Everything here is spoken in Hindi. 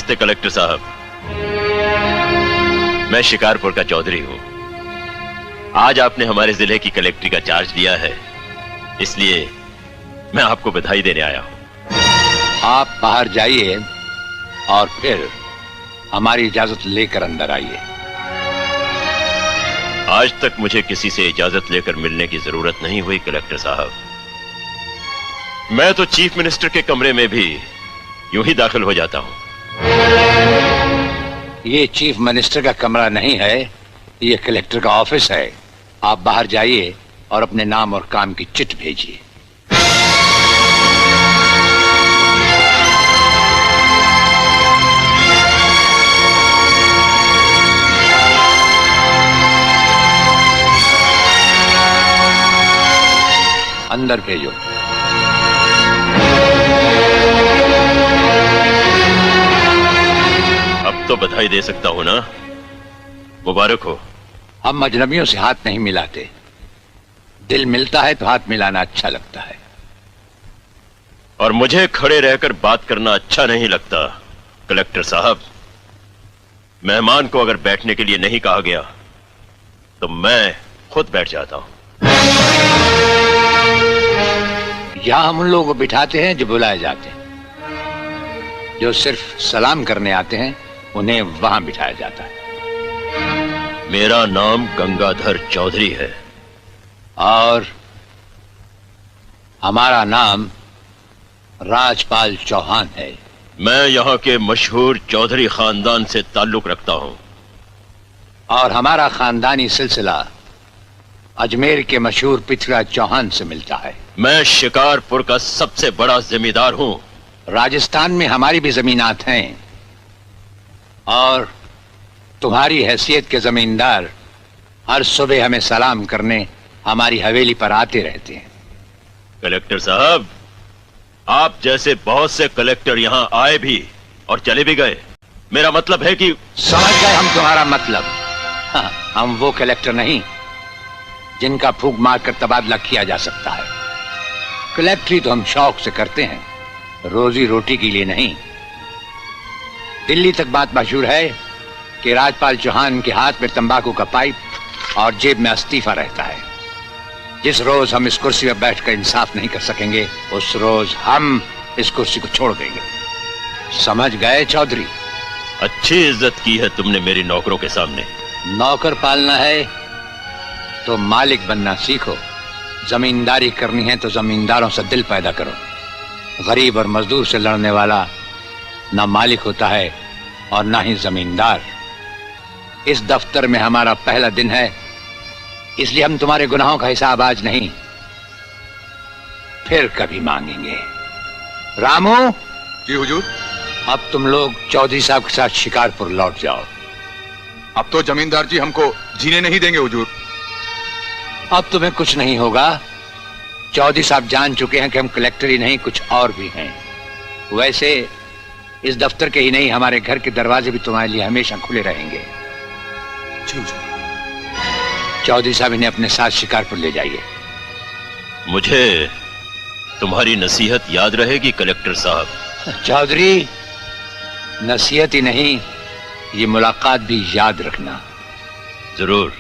नमस्ते कलेक्टर साहब, मैं शिकारपुर का चौधरी हूं। आज आपने हमारे जिले की कलेक्ट्री का चार्ज लिया है, इसलिए मैं आपको बधाई देने आया हूं। आप बाहर जाइए और फिर हमारी इजाजत लेकर अंदर आइए। आज तक मुझे किसी से इजाजत लेकर मिलने की जरूरत नहीं हुई कलेक्टर साहब। मैं तो चीफ मिनिस्टर के कमरे में भी यूं ही दाखिल हो जाता हूं। ये चीफ मिनिस्टर का कमरा नहीं है, ये कलेक्टर का ऑफिस है। आप बाहर जाइए और अपने नाम और काम की चिट भेजिए। अंदर भेजो। अब तो बधाई दे सकता हूं ना? मुबारक हो। हम अजनबियों से हाथ नहीं मिलाते। दिल मिलता है तो हाथ मिलाना अच्छा लगता है। और मुझे खड़े रहकर बात करना अच्छा नहीं लगता कलेक्टर साहब। मेहमान को अगर बैठने के लिए नहीं कहा गया तो मैं खुद बैठ जाता हूं। यहां हम उन लोगों को बिठाते हैं जो बुलाए जाते हैं। जो सिर्फ सलाम करने आते हैं उन्हें वहां बिठाया जाता है। मेरा नाम गंगाधर चौधरी है और हमारा नाम राजपाल चौहान है। मैं यहाँ के मशहूर चौधरी खानदान से ताल्लुक रखता हूँ। और हमारा खानदानी सिलसिला अजमेर के मशहूर पृथ्वीराज चौहान से मिलता है। मैं शिकारपुर का सबसे बड़ा जमींदार हूँ। राजस्थान में हमारी भी जमीनात हैं और तुम्हारी हैसियत के जमींदार हर सुबह हमें सलाम करने हमारी हवेली पर आते रहते हैं। कलेक्टर साहब, आप जैसे बहुत से कलेक्टर यहाँ आए भी और चले भी गए। मेरा मतलब है कि समझ गए हम तुम्हारा मतलब। हाँ, हम वो कलेक्टर नहीं जिनका फूंक मारकर तबादला किया जा सकता है। कलेक्टरी तो हम शौक से करते हैं, रोजी रोटी के लिए नहीं। दिल्ली तक बात मशहूर है कि राजपाल चौहान के हाथ में तंबाकू का पाइप और जेब में इस्तीफा रहता है। जिस रोज हम इस कुर्सी पर बैठकर इंसाफ नहीं कर सकेंगे उस रोज हम इस कुर्सी को छोड़ देंगे। समझ गए चौधरी? अच्छी इज्जत की है तुमने मेरी नौकरों के सामने। नौकर पालना है तो मालिक बनना सीखो। जमींदारी करनी है तो जमींदारों से दिल पैदा करो। गरीब और मजदूर से लड़ने वाला ना मालिक होता है और ना ही जमींदार। इस दफ्तर में हमारा पहला दिन है, इसलिए हम तुम्हारे गुनाहों का हिसाब आज नहीं फिर कभी मांगेंगे। रामू। जी हुजूर। अब तुम लोग चौधरी साहब के साथ शिकारपुर लौट जाओ। अब तो जमींदार जी हमको जीने नहीं देंगे हुजूर। अब तुम्हें कुछ नहीं होगा। चौधरी साहब जान चुके हैं कि हम कलेक्टर ही नहीं कुछ और भी हैं। वैसे इस दफ्तर के ही नहीं हमारे घर के दरवाजे भी तुम्हारे लिए हमेशा खुले रहेंगे। चौधरी साहब इन्हें अपने साथ शिकारपुर ले जाइए। मुझे तुम्हारी नसीहत याद रहेगी कलेक्टर साहब। चौधरी, नसीहत ही नहीं ये मुलाकात भी याद रखना। जरूर।